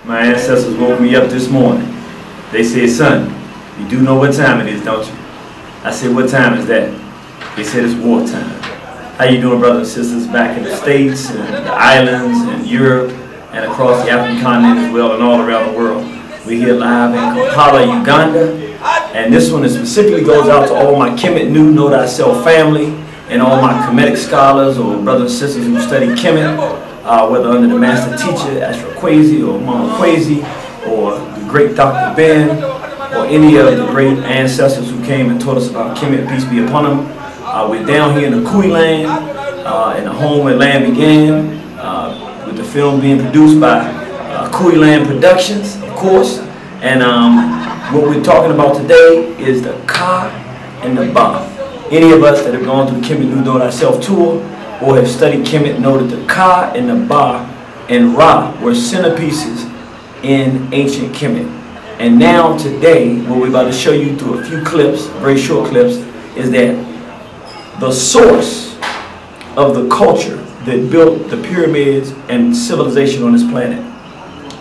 My ancestors woke me up this morning. They said, son, you do know what time it is, don't you? I said, what time is that? They said, it's wartime. How you doing, brothers and sisters, back in the States and the islands and Europe and across the African continent as well and all around the world. We're here live in KaBa, Uganda. And this one specifically goes out to all my Kemet New Know Thyself family and all my Kemetic scholars or brothers and sisters who study Kemet, whether under the master teacher, Ashra Kwesi or Mama Kwesi, or the great Dr. Ben, or any of the great ancestors who came and taught us about Kemet, peace be upon them. We're down here in the Kui land, in the home where land began, with the film being produced by Kui Land Productions, of course. And what we're talking about today is the Ka and the Ba. Any of us that have gone through the Kemet New Know Thyself tour or have studied Kemet know that the Ka and the Ba and Ra were centerpieces in ancient Kemet. And now today, what we're about to show you through a few clips, very short clips, is that the source of the culture that built the pyramids and civilization on this planet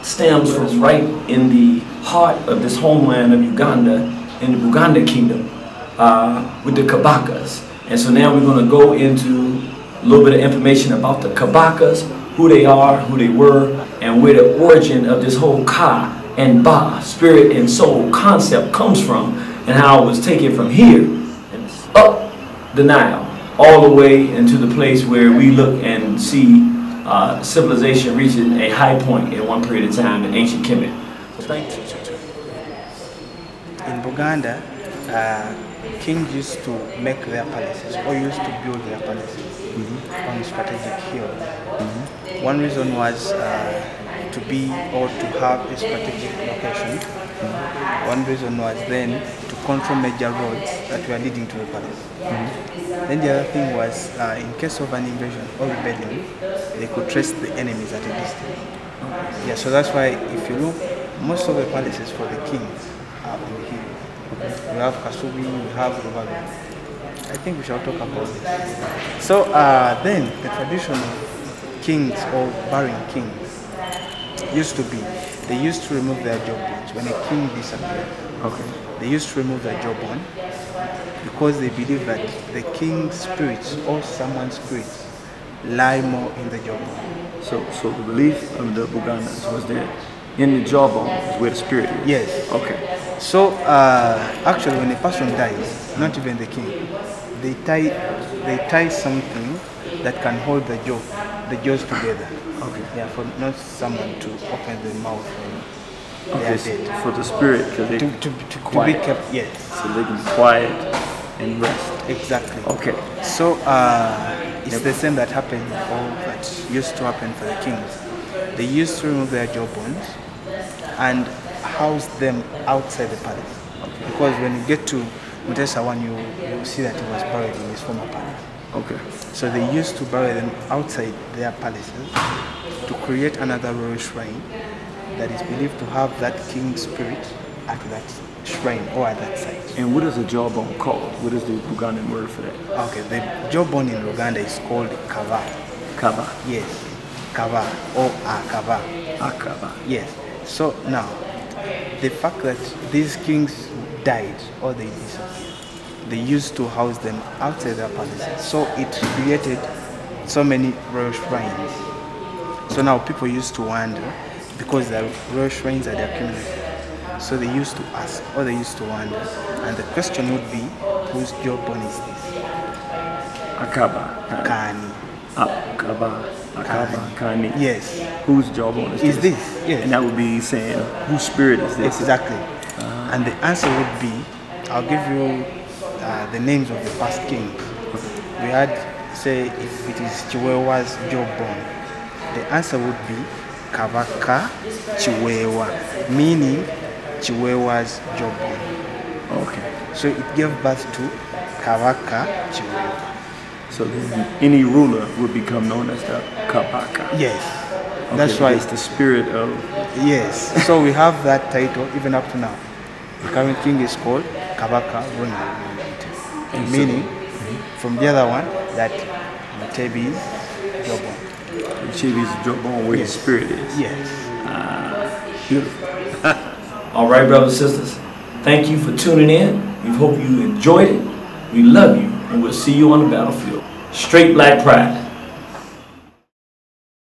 stems from right in the heart of this homeland of Uganda, in the Buganda kingdom, with the Kabakas. And so now we're going to go into a little bit of information about the Kabakas, who they are, who they were, and where the origin of this whole Ka and Ba, spirit and soul concept comes from, and how it was taken from here and up the Nile, all the way into the place where we look and see civilization reaching a high point at one period of time in ancient Kemet. In Buganda, kings used to make their palaces, or used to build their palaces on strategic hills. One reason was to be or to have a strategic location. One reason was then to control major roads that were leading to the palace. Then the other thing was, in case of an invasion or rebellion, they could trace the enemies at a distance. Yeah, so that's why if you look, most of the palaces for the kings are on the hill. We have Kasubi, we have Rubaga. I think we shall talk about this. So then the tradition of kings or burying kings used to be, they used to remove their jawbones when a king disappeared. Okay. They used to remove their jawbone because they believe that the king's spirits or someone's spirits lie more in the jawbone. So the belief of the Bugandans was that in the jawbone is where the spirit is? Yes. Okay. So actually when a person dies, not even the king, they tie something that can hold the jaws together. Okay. Yeah, for not someone to open the mouth when they are dead. For the spirit, because they to be kept, yes. So they can be quiet and rest. Exactly. Okay. So it's the same that happened, or that used to happen for the kings. They used to remove their jawbones and house them outside the palace. Okay. Because when you get to Mutesa one, you see that he was buried in his former palace. Okay. So they used to bury them outside their palaces to create another royal shrine that is believed to have that king's spirit at that shrine or at that site. And what is a jawbone called? What is the Ugandan word for that? Okay, the jawbone in Uganda is called KaBa. KaBa? Yes. KaBa or KaBa. KaBa. Yes. So now, the fact that these kings died or they disappeared, they used to house them outside their palaces. So it created so many royal shrines. So now people used to wonder, because the royal shrines are their community. So they used to ask, or they used to wonder, and the question would be, whose jawbone is this? KaBa. Kani. KaBa. Kani. Yes. Whose jawbone is this? Yes. And that would be saying, whose spirit is this? Exactly. And the answer would be, I'll give you the names of the past kings. We had, say, if it is Chiwewa's jawbone, the answer would be Kabaka Chiwewa, meaning Chiwewa's jawbone. Okay. So it gave birth to Kabaka Chiwewa. So then any ruler would become known as the Kabaka. Yes. Okay, that's why it's the spirit of... Yes. So we have that title even up to now. The current king is called Kabaka Runa. Meaning, from the other one, that Mutebi's jawbone. Mutebi's jawbone, where his spirit is. Yes. Beautiful. All right, brothers and sisters. Thank you for tuning in. We hope you enjoyed it. We love you, and we'll see you on the battlefield. Straight black pride.